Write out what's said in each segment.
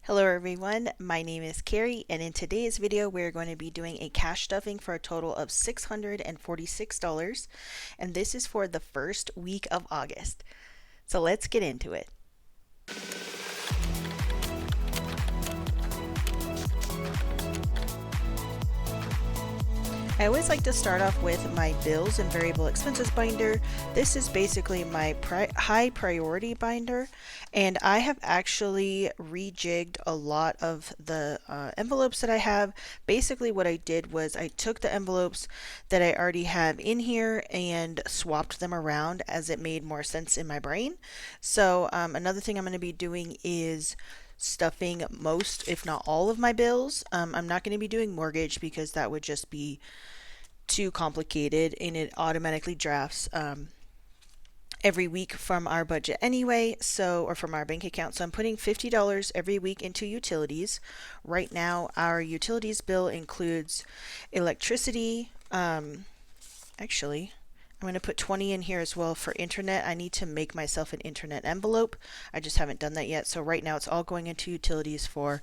Hello everyone, my name is Carrie and in today's video we're going to be doing a cash stuffing for a total of $646 and this is for the first week of August. So let's get into it. I always like to start off with my bills and variable expenses binder. This is basically my high priority binder, and I have actually rejigged a lot of the envelopes that I have. Basically what I did was I took the envelopes that I already have in here and swapped them around as it made more sense in my brain. So another thing I'm going to be doing is stuffing most, if not all, of my bills. I'm not going to be doing mortgage because that would just be too complicated and it automatically drafts every week from our budget anyway, or from our bank account. So I'm putting $50 every week into utilities. Right now our utilities bill includes electricity. Actually, I'm going to put 20 in here as well for internet. I need to make myself an internet envelope. I just haven't done that yet. So right now it's all going into utilities for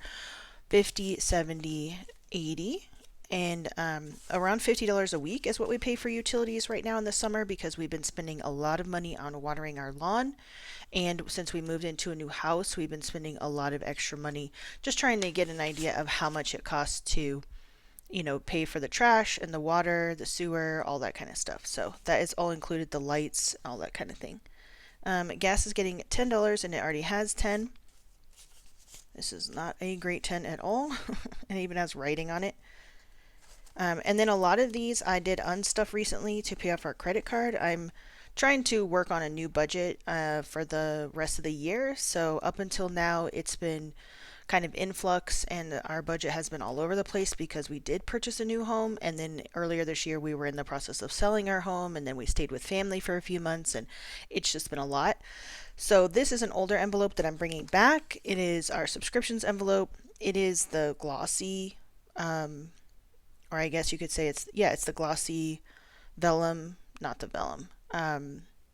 50, 70, 80. And around $50 a week is what we pay for utilities right now in the summer because we've been spending a lot of money on watering our lawn. And since we moved into a new house, we've been spending a lot of extra money just trying to get an idea of how much it costs to, pay for the trash and the water, the sewer, all that kind of stuff. So that is all included, the lights, all that kind of thing. Gas is getting $10 and it already has 10. This is not a great 10 at all. It even has writing on it. And then a lot of these I did unstuff recently to pay off our credit card. I'm trying to work on a new budget for the rest of the year. So up until now, it's been kind of in flux and our budget has been all over the place because we did purchase a new home. And then earlier this year, we were in the process of selling our home and then we stayed with family for a few months and it's just been a lot. So this is an older envelope that I'm bringing back. It is our subscriptions envelope. It is the glossy, or I guess you could say it's the glossy vellum, not the vellum,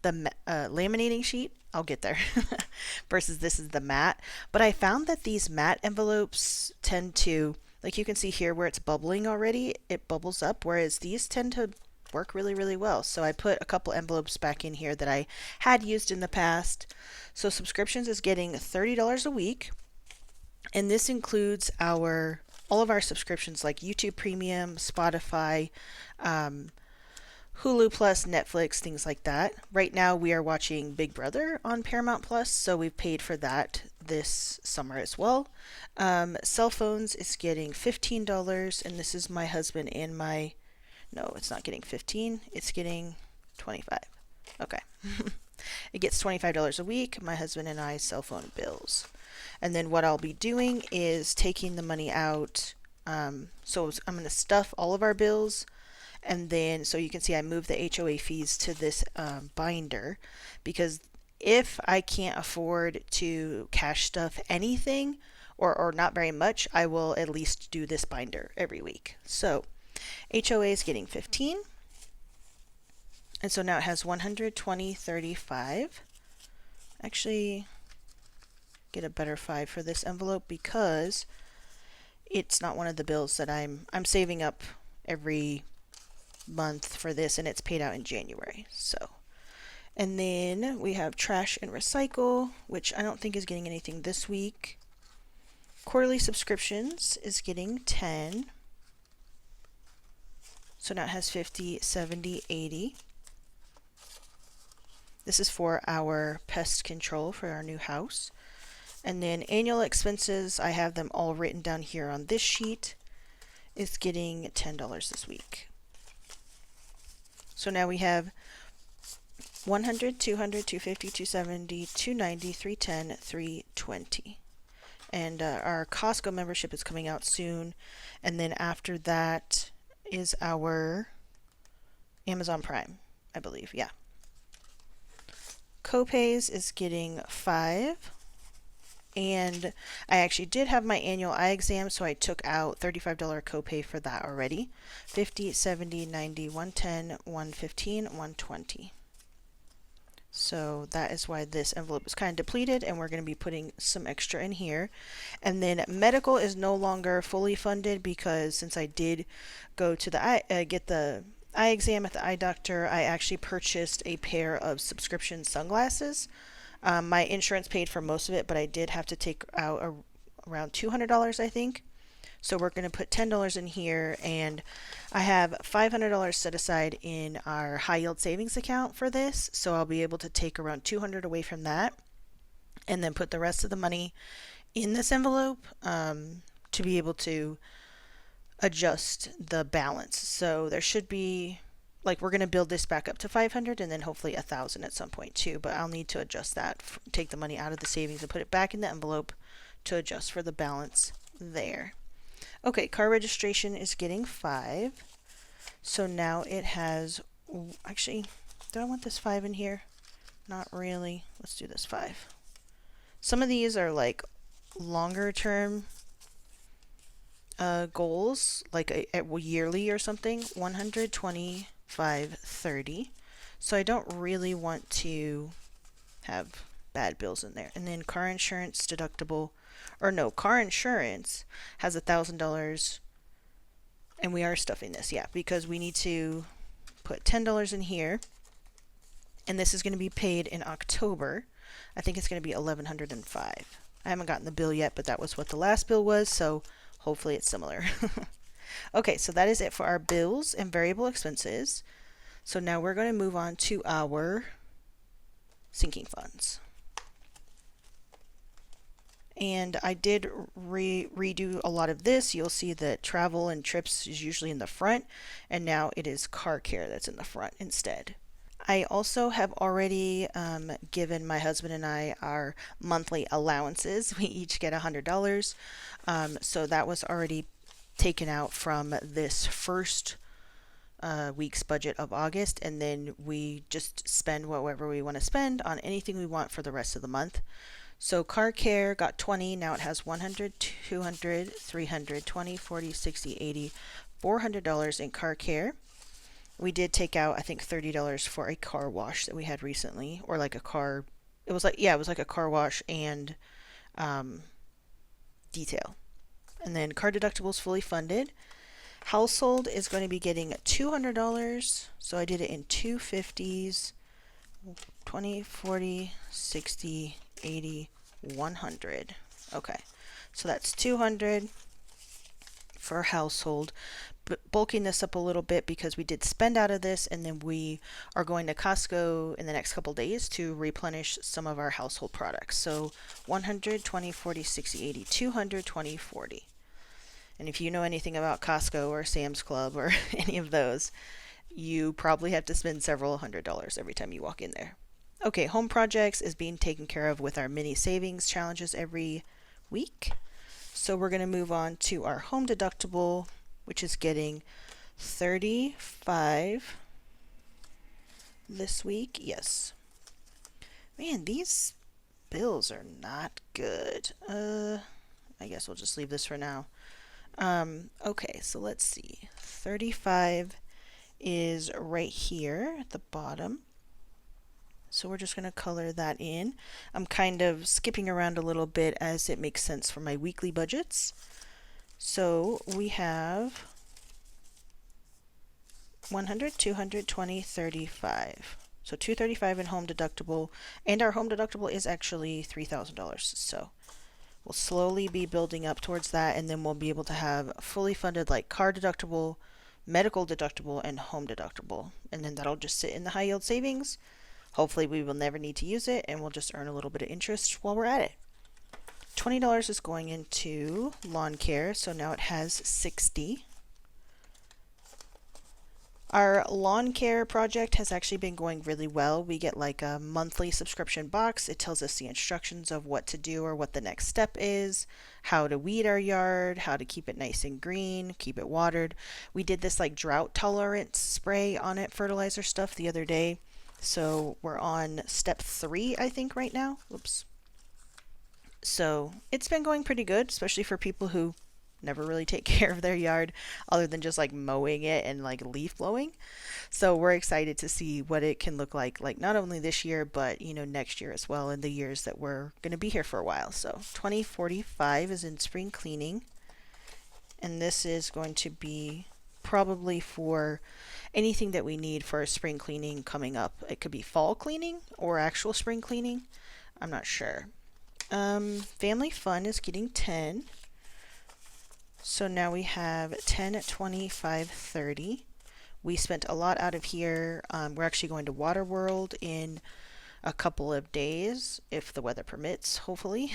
the laminating sheet. I'll get there. Versus this is the matte. But I found that these matte envelopes tend to, like you can see here where it's bubbling already, it bubbles up, whereas these tend to work really, really well. So I put a couple envelopes back in here that I had used in the past. So subscriptions is getting $30 a week, and this includes all of our subscriptions like YouTube Premium, Spotify, Hulu Plus, Netflix, things like that. Right now we are watching Big Brother on Paramount Plus, so we've paid for that this summer as well. Cell phones is getting $15, and this is my husband and no, it's not getting 15, it's getting 25. Okay. It gets $25 a week, my husband and I's cell phone bills. And then what I'll be doing is taking the money out. So I'm going to stuff all of our bills. And then, so you can see I moved the HOA fees to this binder because if I can't afford to cash stuff anything or not very much, I will at least do this binder every week. So HOA is getting 15. And so now it has 120, 35. Actually, get a better 5 for this envelope because it's not one of the bills that I'm saving up every month for this, and it's paid out in January. So, and then we have trash and recycle, which I don't think is getting anything this week. Quarterly subscriptions is getting 10. So now it has 50, 70, 80. This is for our pest control for our new house. And then annual expenses, I have them all written down here on this sheet, is getting $10 this week. So now we have 100, 200, 250, 270, 290, 310, 320. And our Costco membership is coming out soon. And then after that is our Amazon Prime, I believe. Yeah. Copays is getting 5. And I actually did have my annual eye exam, so I took out $35 copay for that already. 50, 70, 90, 110, 115, 120. So that is why this envelope is kind of depleted, and we're going to be putting some extra in here. And then medical is no longer fully funded because since I did go to the eye, get the eye exam at the eye doctor, I actually purchased a pair of subscription sunglasses. My insurance paid for most of it, but I did have to take out around $200, I think. So we're going to put $10 in here, and I have $500 set aside in our high yield savings account for this. So I'll be able to take around $200 away from that and then put the rest of the money in this envelope to be able to adjust the balance. So there should be, like, we're going to build this back up to 500 and then hopefully 1,000 at some point too, but I'll need to adjust that, take the money out of the savings and put it back in the envelope to adjust for the balance there. Okay, car registration is getting 5. So now it has, actually, do I want this 5 in here? Not really. Let's do this 5. Some of these are like longer term goals, like a yearly or something. 125, 30. So I don't really want to have bad bills in there. And then car insurance deductible, or no, car insurance has $1,000, and we are stuffing this, yeah, because we need to put $10 in here, and this is going to be paid in October. I think it's going to be $1,105. I haven't gotten the bill yet, but that was what the last bill was, so hopefully it's similar. Okay, so that is it for our bills and variable expenses. So now we're going to move on to our sinking funds. And I did redo a lot of this. You'll see that travel and trips is usually in the front, and now it is car care that's in the front instead. I also have already given my husband and I our monthly allowances. We each get $100. So that was already taken out from this first week's budget of August, and then we just spend whatever we want to spend on anything we want for the rest of the month. So car care got 20, now it has 100, 200, 300, 20, 40, 60, 80, $400 in car care. We did take out, I think, $30 for a car wash that we had recently, or like a car, it was like, yeah, it was like a car wash and detail. And then car deductibles fully funded. Household is going to be getting $200, so I did it in 250s, 20, 40, 60, 80, 100. Okay, so that's 200 for household. Bulking this up a little bit because we did spend out of this, and then we are going to Costco in the next couple days to replenish some of our household products. So 100, 20, 40, 60, 80, 200, 20, 40. And if you know anything about Costco or Sam's Club or any of those, you probably have to spend several $100s every time you walk in there. Okay, home projects is being taken care of with our mini savings challenges every week. So we're going to move on to our home deductible, which is getting 35 this week. Yes. Man, these bills are not good. I guess we'll just leave this for now. Okay, so let's see. 35 is right here at the bottom. So we're just going to color that in. I'm kind of skipping around a little bit as it makes sense for my weekly budgets. So we have 100, 200, 20, 35. So $235 in home deductible, and our home deductible is actually $3,000. So we'll slowly be building up towards that, and then we'll be able to have fully funded like car deductible, medical deductible, and home deductible. And then that'll just sit in the high yield savings. Hopefully we will never need to use it, and we'll just earn a little bit of interest while we're at it. $20 is going into lawn care, so now it has 60. Our lawn care project has actually been going really well. We get like a monthly subscription box. It tells us the instructions of what to do or what the next step is, how to weed our yard, how to keep it nice and green, keep it watered. We did this like drought tolerance spray on it, fertilizer stuff the other day. So we're on step 3, I think, right now. Oops. So it's been going pretty good, especially for people who never really take care of their yard other than just like mowing it and like leaf blowing. So we're excited to see what it can look like not only this year, but next year as well, and the years that we're going to be here for a while. So 2045 is in spring cleaning, and this is going to be probably for anything that we need for spring cleaning coming up. It could be fall cleaning or actual spring cleaning. I'm not sure. Family fun is getting 10. So now we have 10, 25, 30. We spent a lot out of here. We're actually going to Water World in a couple of days, if the weather permits, hopefully.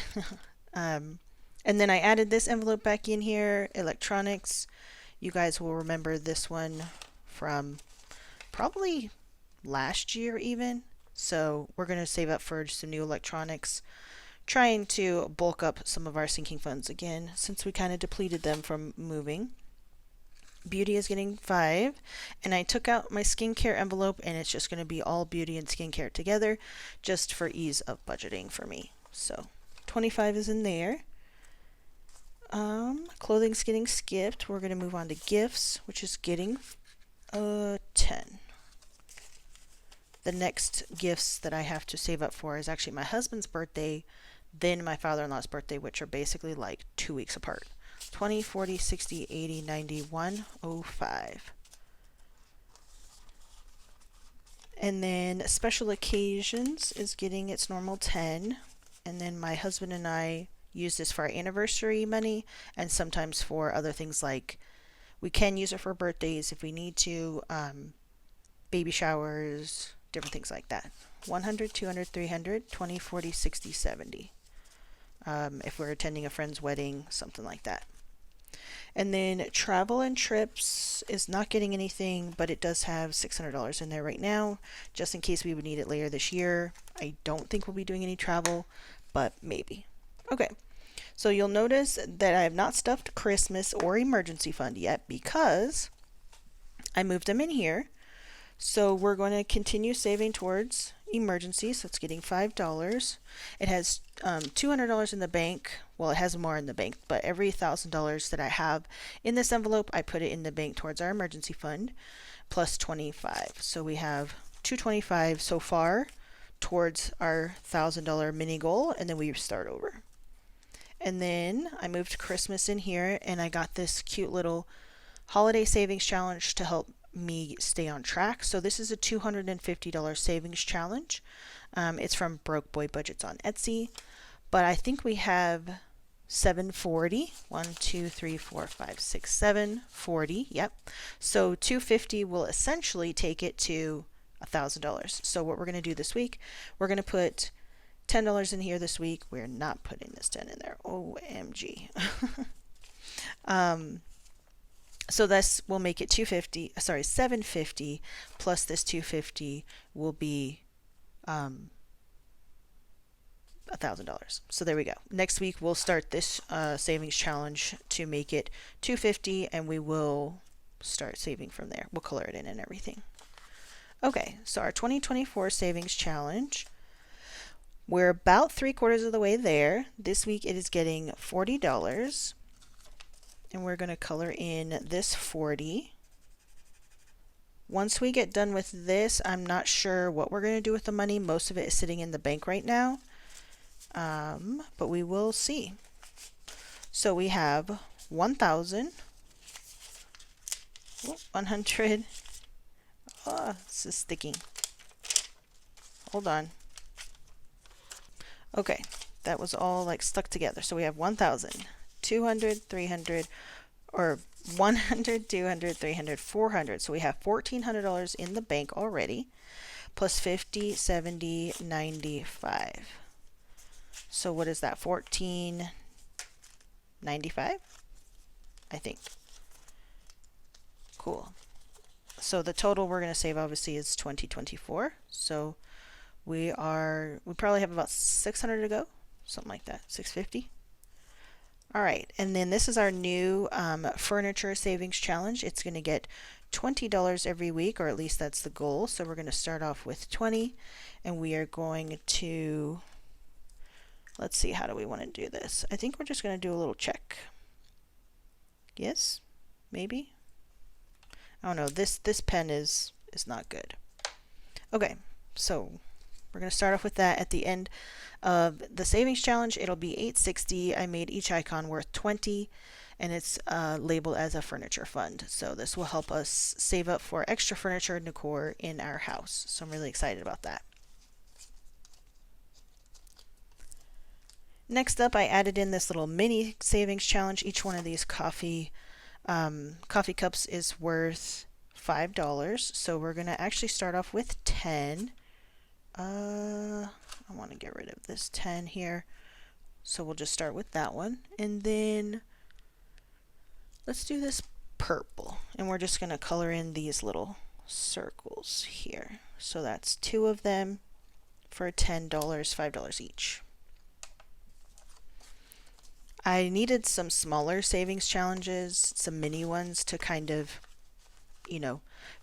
And then I added this envelope back in here, electronics. You guys will remember this one from probably last year even. So we're going to save up for some new electronics, trying to bulk up some of our sinking funds again since we kind of depleted them from moving. Beauty is getting 5, and I took out my skincare envelope, and it's just going to be all beauty and skincare together just for ease of budgeting for me. So 25 is in there. Clothing's getting skipped. We're going to move on to gifts, which is getting 10. The next gifts that I have to save up for is actually my husband's birthday, then my father-in-law's birthday, which are basically like 2 weeks apart. 20, 40, 60, 80, 90, 105. And then special occasions is getting its normal 10. And then my husband and I use this for our anniversary money, and sometimes for other things, like we can use it for birthdays if we need to, baby showers, different things like that. 100, 200, 300, 20, 40, 60, 70. If we're attending a friend's wedding, something like that. And then travel and trips is not getting anything, but it does have $600 in there right now, just in case we would need it later this year. I don't think we'll be doing any travel, but maybe. Okay, so you'll notice that I have not stuffed Christmas or emergency fund yet because I moved them in here. So we're going to continue saving towards emergency. So it's getting $5. It has $200 in the bank. Well, it has more in the bank, but every $1,000 that I have in this envelope, I put it in the bank towards our emergency fund, plus 25. So we have $225 so far towards our $1,000 mini goal, and then we start over. And then I moved Christmas in here, and I got this cute little holiday savings challenge to help me stay on track. So this is a $250 savings challenge. It's from BrokeBoiBudgets on Etsy, but I think we have 740. 1, 2, 3, 4, 5, 6, 7, 40. Yep. So 250 will essentially take it to $1,000. So what we're going to do this week, we're going to put $10 in here this week. We're not putting this 10 in there. OMG. So this will make it 750 plus this 250 will be $1,000. So there we go. Next week we'll start this savings challenge to make it 250, and we will start saving from there. We'll color it in and everything. Okay, so our 2024 savings challenge, we're about 3/4 of the way there. This week it is getting $40. And we're going to color in this 40. Once we get done with this, I'm not sure what we're going to do with the money. Most of it is sitting in the bank right now, but we will see. So we have 1,000, 100. Oh, this is sticking. Hold on. Okay, that was all like stuck together. So we have 1,000. 200, 300, or 100, 200, 300, 400. So we have $1,400 in the bank already, plus 50, 70, 95. So what is that? 1,495, I think. Cool. So the total we're going to save obviously is 2024. So we probably have about 600 to go, something like that, 650. All right, and then this is our new furniture savings challenge. It's going to get $20 every week, or at least that's the goal. So we're going to start off with 20, and we are going to, let's see, how do we want to do this? I think we're just going to do a little check. Yes, maybe. I don't know. This pen is not good. Okay, so we're gonna start off with that. At the end of the savings challenge, it'll be $8.60. I made each icon worth 20, and it's labeled as a furniture fund. So this will help us save up for extra furniture and decor in our house. So I'm really excited about that. Next up, I added in this little mini savings challenge. Each one of these coffee cups is worth $5. So we're going to actually start off with 10. I want to get rid of this 10 here. So we'll just start with that one. And then let's do this purple. And we're just going to color in these little circles here. So that's 2 of them for $10, $5 each. I needed some smaller savings challenges, some mini ones to kind of,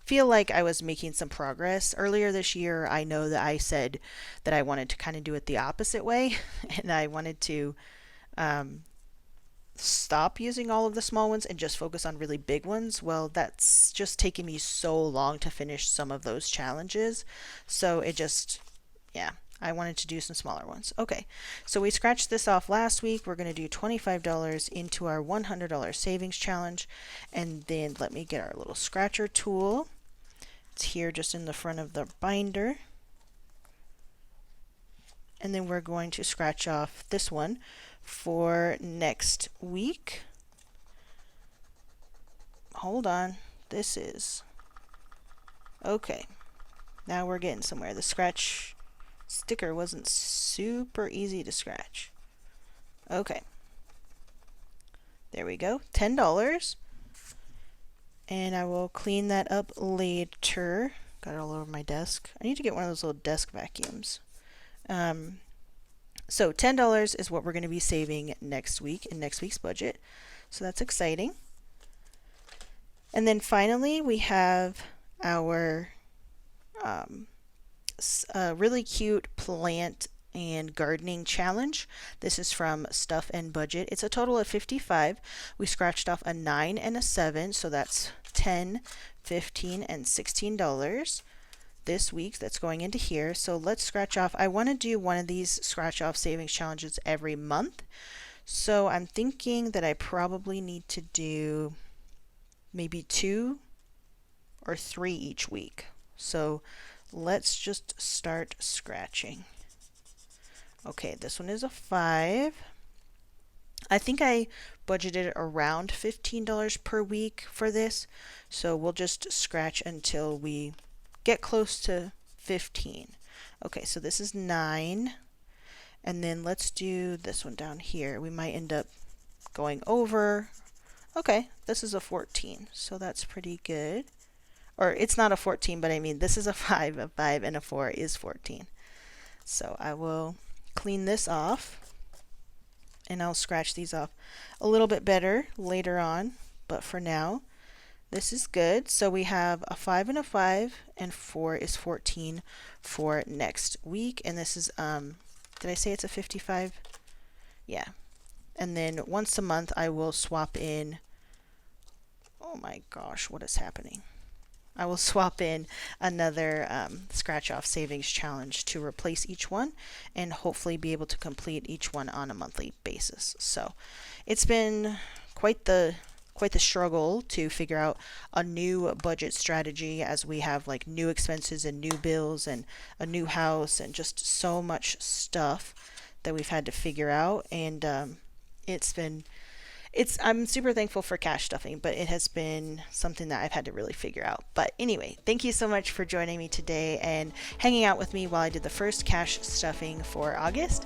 feel like I was making some progress. Earlier this year, I know that I said that I wanted to kind of do it the opposite way, and I wanted to stop using all of the small ones and just focus on really big ones. Well, that's just taken me so long to finish some of those challenges. So it just, I wanted to do some smaller ones. Okay, so we scratched this off last week. We're going to do $25 into our $100 savings challenge. And then let me get our little scratcher tool. It's here just in the front of the binder. And then we're going to scratch off this one for next week. Hold on. This is... Okay. Now we're getting somewhere. The scratch sticker wasn't super easy to scratch. Okay. There we go. $10. And I will clean that up later. Got it all over my desk. I need to get one of those little desk vacuums. So $10 is what we're going to be saving next week in next week's budget. So that's exciting. And then finally we have our really cute plant and gardening challenge. This is from Stuff and Budget. It's a total of 55. We scratched off a 9 and a 7, so that's $10, $15, and $16 this week. That's going into here. So let's scratch off. I want to do one of these scratch off savings challenges every month. So I'm thinking that I probably need to do maybe 2 or 3 each week. So let's just start scratching. Okay, this one is a 5. I think I budgeted around $15 per week for this, so we'll just scratch until we get close to 15. Okay, so this is 9, and then let's do this one down here. We might end up going over. Okay, this is a 14, so that's pretty good. Or it's not a 14, but I mean this is a 5 and a 4 is 14. So I will clean this off, and I'll scratch these off a little bit better later on, but for now this is good. So we have a 5 and a 5, and 4 is 14 for next week. And this is did I say it's a 55? Yeah. And then once a month I will swap in, oh my gosh, what is happening? I will swap in another scratch off savings challenge to replace each one, and hopefully be able to complete each one on a monthly basis. So it's been quite the struggle to figure out a new budget strategy, as we have like new expenses and new bills and a new house and just so much stuff that we've had to figure out. And I'm super thankful for cash stuffing, but it has been something that I've had to really figure out. But anyway, thank you so much for joining me today and hanging out with me while I did the first cash stuffing for August.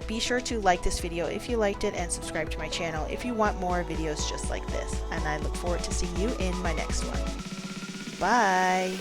Be sure to like this video if you liked it, and subscribe to my channel if you want more videos just like this. And I look forward to seeing you in my next one. Bye!